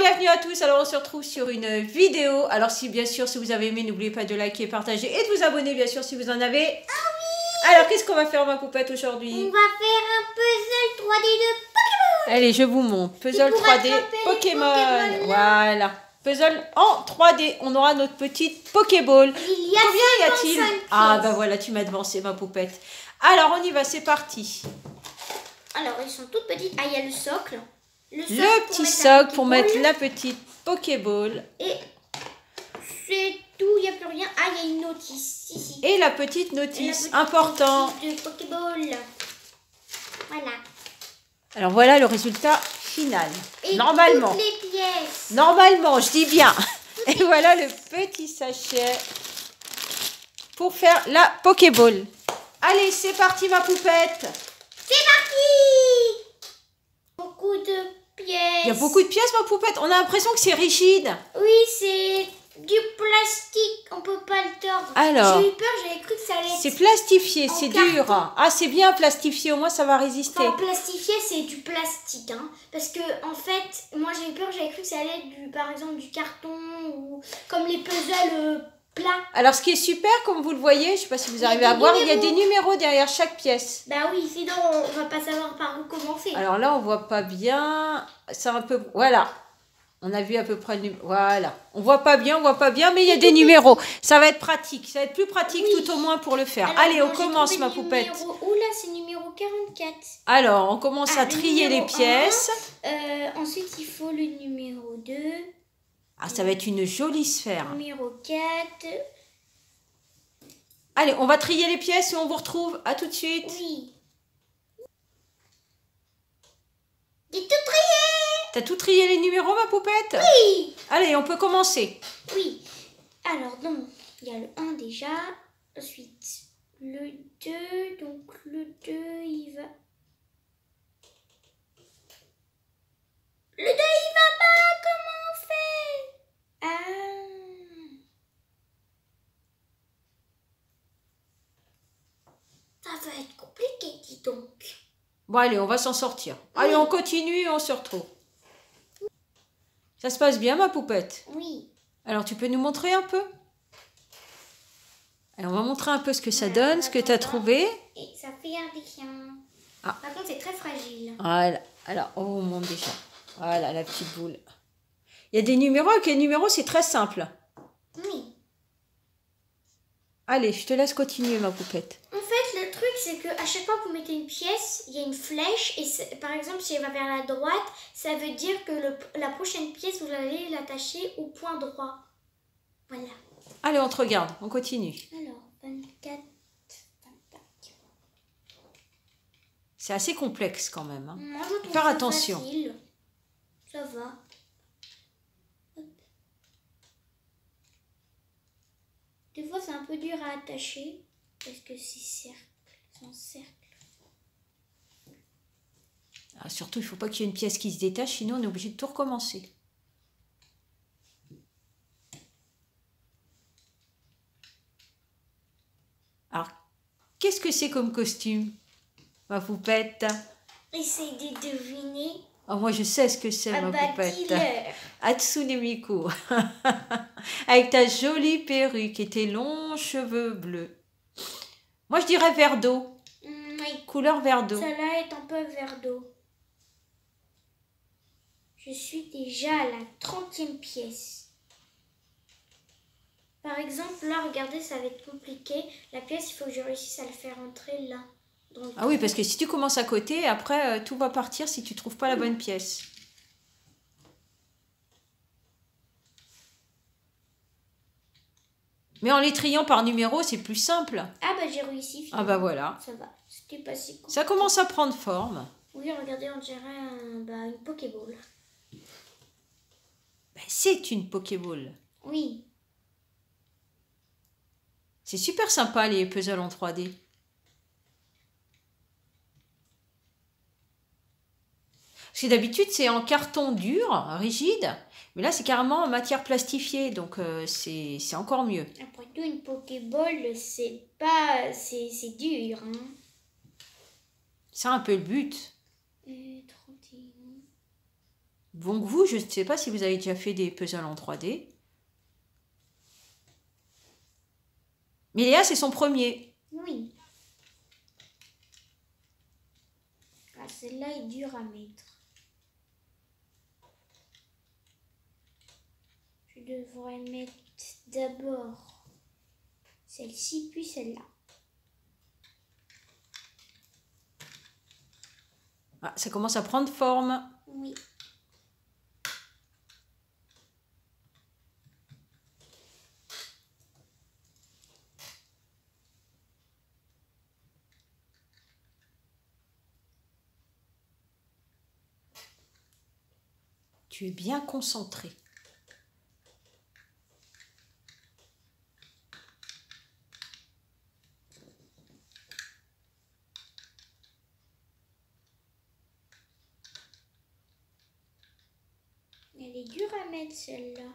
bienvenue à tous. Alors on se retrouve sur une vidéo. Alors si bien sûr si vous avez aimé, n'oubliez pas de liker, partager et de vous abonner bien sûr si vous en avez. Ah oui. Alors qu'est-ce qu'on va faire ma poupette aujourd'hui? On va faire un puzzle 3D de Pokémon. Allez, je vous montre. Puzzle 3D Pokémon. Voilà. Puzzle en 3D. On aura notre petite Pokéball. Combien y a-t-il? Ah bah voilà, tu m'as devancé ma poupette. Alors on y va, c'est parti. Alors ils sont toutes petites. Ah, il y a le socle. Le petit socle pour mettre la petite Pokéball. Et c'est tout, il n'y a plus rien. Ah, il y a une notice ici. Et la petite notice, important. De Pokéball. Voilà. Alors voilà le résultat final. Et normalement. Toutes les pièces. Normalement, je dis bien. Et voilà le petit sachet pour faire la Pokéball. Allez, c'est parti ma poupette. C'est parti. Beaucoup de pièces. Il y a beaucoup de pièces ma poupette. On a l'impression que c'est rigide. Oui, c'est du plastique. On peut pas le tordre. Alors, j'ai eu peur, j'avais cru que ça allait être... C'est plastifié, c'est dur. Ah, c'est bien plastifié, au moins ça va résister. Enfin, plastifié, c'est du plastique. Hein, parce que, en fait, moi j'ai eu peur, j'avais cru que ça allait être, par exemple, du carton ou comme les puzzles plats. Alors, ce qui est super, comme vous le voyez, je ne sais pas si vous arrivez à voir, il y a des numéros derrière chaque pièce. Bah oui, sinon on va pas savoir par où commencer. Alors là, on voit pas bien. C'est un peu... Voilà. On a vu à peu près le numéro. Voilà. On voit pas bien, mais il y a des numéros. Ça va être pratique. Ça va être plus pratique tout au moins pour le faire. Alors, allez, on commence ma poupette. Oula, c'est numéro 44. Alors, on commence à trier les pièces. 1, ensuite, il faut le numéro 2. Ah, ça va être une jolie sphère. Numéro 4. Allez, on va trier les pièces et on vous retrouve. À tout de suite. Oui. J'ai tout trié. T'as tout trié les numéros, ma poupette? Oui. Allez, on peut commencer. Oui. Alors, donc, il y a le 1 déjà. Ensuite, le 2. Donc, le 2, il va... Le 2, il va pas. Comment on fait? Ah. Ça va être compliqué, dis donc. Bon, allez, on va s'en sortir. Allez, on continue et on se retrouve. Ça se passe bien, ma poupette? Oui. Alors, tu peux nous montrer un peu? Allez, on va montrer un peu ce que ça donne, ce que tu as trouvé. Et ça fait un rien. Ah. Par contre, c'est très fragile. Voilà. Alors, on vous montre déjà. Voilà, la petite boule. Il y a des numéros. Avec les numéros, c'est très simple. Oui. Allez, je te laisse continuer, ma poupette. En fait, le truc, c'est qu'à chaque fois que vous mettez une pièce, il y a une flèche. Et par exemple, si elle va vers la droite, ça veut dire que la prochaine pièce, vous allez l'attacher au point droit. Voilà. Allez, on te regarde. On continue. Alors, 24, 25. C'est assez complexe quand même. Hein. Moi, je trouve faire ça attention. Facile. Ça va. Hop. Des fois, c'est un peu dur à attacher parce que c'est en cercle. Ah, surtout, il ne faut pas qu'il y ait une pièce qui se détache, sinon on est obligé de tout recommencer. Alors, qu'est-ce que c'est comme costume, ma poupette? Essayez de deviner. Oh, moi, je sais ce que c'est, ma poupette. Dis-le. Hatsune Miku. Avec ta jolie perruque et tes longs cheveux bleus. Moi, je dirais vert d'eau. Oui. Couleur vert d'eau. Celle-là est un peu vert d'eau. Je suis déjà à la 30e pièce. Par exemple, là, regardez, ça va être compliqué. La pièce, il faut que je réussisse à le faire entrer là. Ah oui, parce que si tu commences à côté, après, tout va partir si tu ne trouves pas la bonne pièce. Mais en les triant par numéro, c'est plus simple. Ah bah j'ai réussi. Ah bah voilà. Ça va, c'était pas si compliqué. Ça commence à prendre forme. Oui, regardez, on dirait une Pokéball. Ben, c'est une Pokéball. Oui. C'est super sympa les puzzles en 3D. Parce que d'habitude, c'est en carton dur, rigide. Mais là, c'est carrément en matière plastifiée. Donc, c'est encore mieux. Après tout, une Pokéball, c'est pas... C'est dur. Hein. C'est un peu le but. 31. Donc vous, je ne sais pas si vous avez déjà fait des puzzles en 3D. Mais Léa, c'est son premier. Oui. Ah, celle-là est dure à mettre. Je devrais mettre d'abord celle-ci, puis celle-là. Ah, ça commence à prendre forme. Oui. Tu es bien concentré. Elle est dure à mettre celle-là.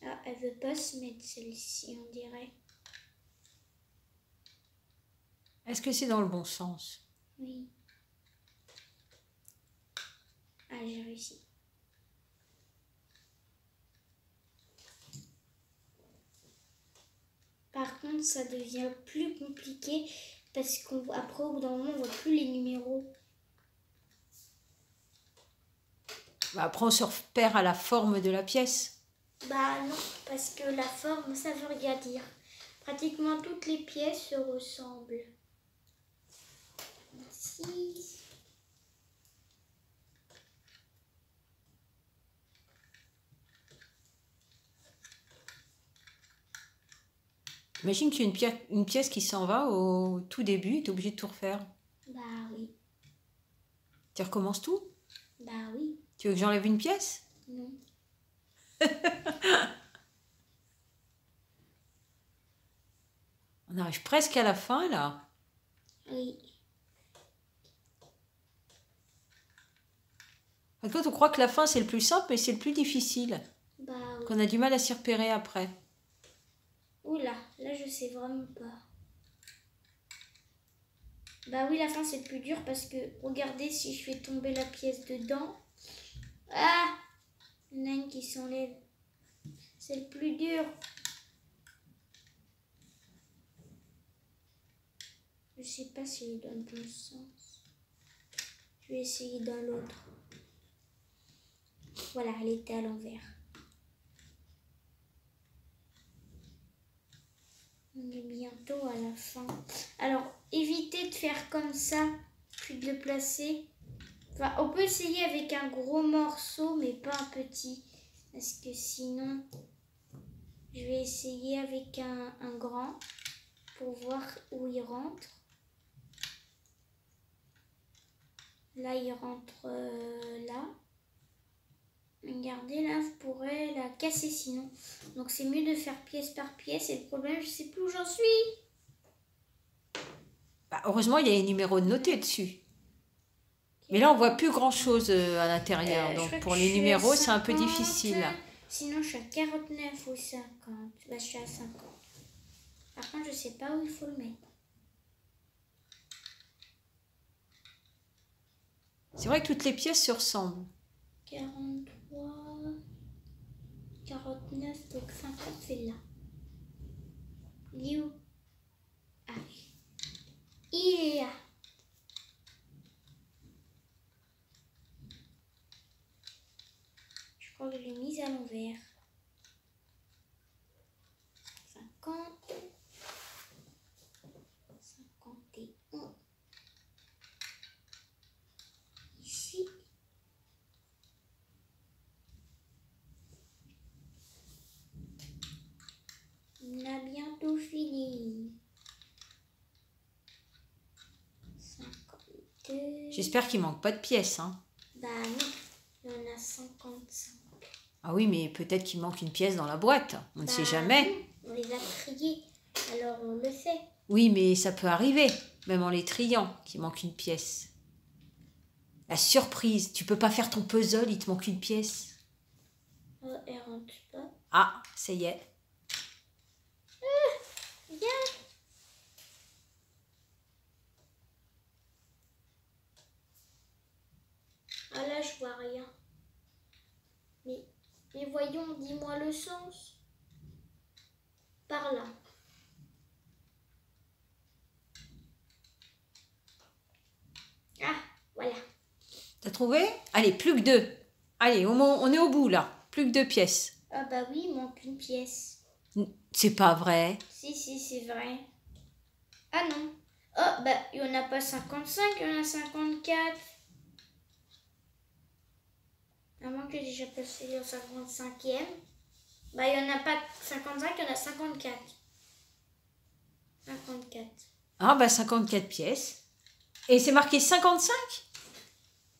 Ah, elle veut pas se mettre celle-ci, on dirait. Est-ce que c'est dans le bon sens? Oui. Ah, j'ai réussi. Par contre, ça devient plus compliqué parce qu'après, au bout d'un moment, on voit plus les numéros. Bah, après, on se repère à la forme de la pièce. Bah non, parce que la forme, ça veut rien dire. Pratiquement toutes les pièces se ressemblent. Ici. Imagine que tu as une pièce qui s'en va au tout début, tu es obligé de tout refaire. Bah oui. Tu recommences tout? Bah oui. Tu veux que j'enlève une pièce? Non. On arrive presque à la fin là. Oui. En fait, on croit que la fin c'est le plus simple, mais c'est le plus difficile. Bah oui. Qu'on a du mal à s'y repérer après. Oula, là je sais vraiment pas. Bah oui, la fin c'est le plus dur parce que regardez si je fais tomber la pièce dedans. Ah! Il y en a une qui s'enlève. C'est le plus dur. Je sais pas si elle est dans le bon sens. Je vais essayer dans l'autre. Voilà, elle était à l'envers. On est bientôt à la fin. Alors, évitez de faire comme ça, puis de le placer. Enfin, on peut essayer avec un gros morceau, mais pas un petit. Parce que sinon, je vais essayer avec un grand pour voir où il rentre. Là, il rentre là. Regardez, là, je pourrais la casser sinon. Donc, c'est mieux de faire pièce par pièce. Et le problème, je sais plus où j'en suis. Bah, heureusement, il y a les numéros notés dessus. Mais là, on voit plus grand-chose à l'intérieur. Donc, pour les numéros, c'est un peu difficile. Sinon, je suis à 49 ou 50. Bah, je suis à 50. Par contre, je sais pas où il faut le mettre. C'est vrai que toutes les pièces se ressemblent. 43, 49, donc 50, c'est là. Il est où? Ah, il est là. Je crois que je l'ai mise à l'envers. 50, 51. Ici. On a bientôt fini. 52. J'espère qu'il manque pas de pièces. Hein. Bah non, il y en a 55. Ah oui, mais peut-être qu'il manque une pièce dans la boîte. On ne sait jamais. Non, on les a triés, alors on le fait. Oui, mais ça peut arriver, même en les triant, qu'il manque une pièce. La surprise, tu peux pas faire ton puzzle, il te manque une pièce. Oh, elle rentre pas. Ah, ça y est. Viens. Ah là, je vois rien. Mais voyons, dis-moi le sens. Par là. Ah, voilà. T'as trouvé? Allez, plus que 2. Allez, on est au bout là. Plus que 2 pièces. Ah bah oui, il manque une pièce. C'est pas vrai. Si, c'est vrai. Ah non. Oh, bah, il n'y en a pas 55, il y en a 54. À moins que j'ai déjà passé le 55e. Bah, il n'y en a pas 55, il y en a 54. 54. Ah bah 54 pièces. Et c'est marqué 55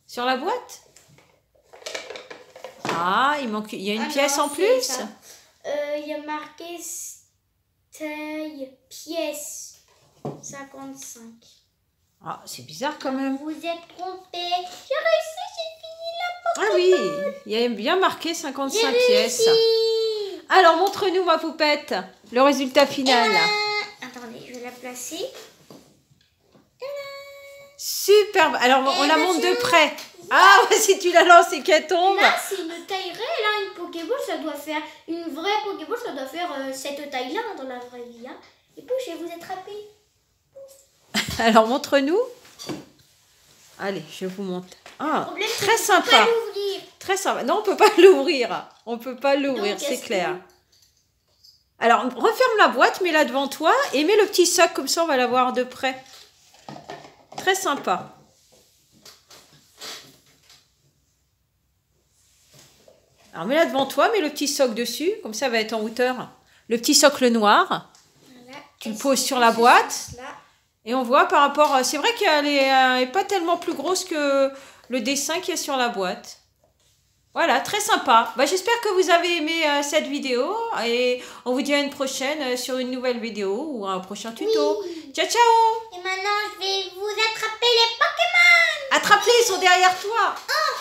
sur la boîte? Ah, il y a une pièce non, en plus? Il y a marqué taille pièce 55. Ah, c'est bizarre quand même. Vous êtes trompé. J'ai réussi, j'ai fini la Pokémon. Ah oui, il y a bien marqué 55 pièces. Réussi. Alors, montre-nous ma poupette, le résultat final. Attendez, je vais la placer. Superbe. Alors, on la monte de près. Ah, si tu la lances et qu'elle tombe. Là, c'est une taille réelle. Là, une Pokéball, ça doit faire... Une vraie Pokéball, ça doit faire cette taille-là dans la vraie vie. Hein. Et puis, je vais vous attraper. Alors, montre-nous. Allez, je vous montre. Ah, problème, très sympa. Pas l'ouvrir. Très sympa. Non, on peut pas l'ouvrir. On peut pas l'ouvrir, c'est clair. Alors, referme la boîte, mets-la devant toi et mets le petit sac, comme ça on va la voir de près. Très sympa. Alors, mets-la devant toi, mets le petit socle dessus, comme ça elle va être en hauteur. Le petit socle noir. Voilà. Tu le poses sur la boîte. Et on voit par rapport... C'est vrai qu'elle est pas tellement plus grosse que le dessin qui est sur la boîte. Voilà, très sympa. Bah, j'espère que vous avez aimé cette vidéo. Et on vous dit à une prochaine sur une nouvelle vidéo ou un prochain tuto. Oui. Ciao, ciao. Et maintenant, je vais vous attraper les Pokémon. Attrape-les, ils sont derrière toi. Oh.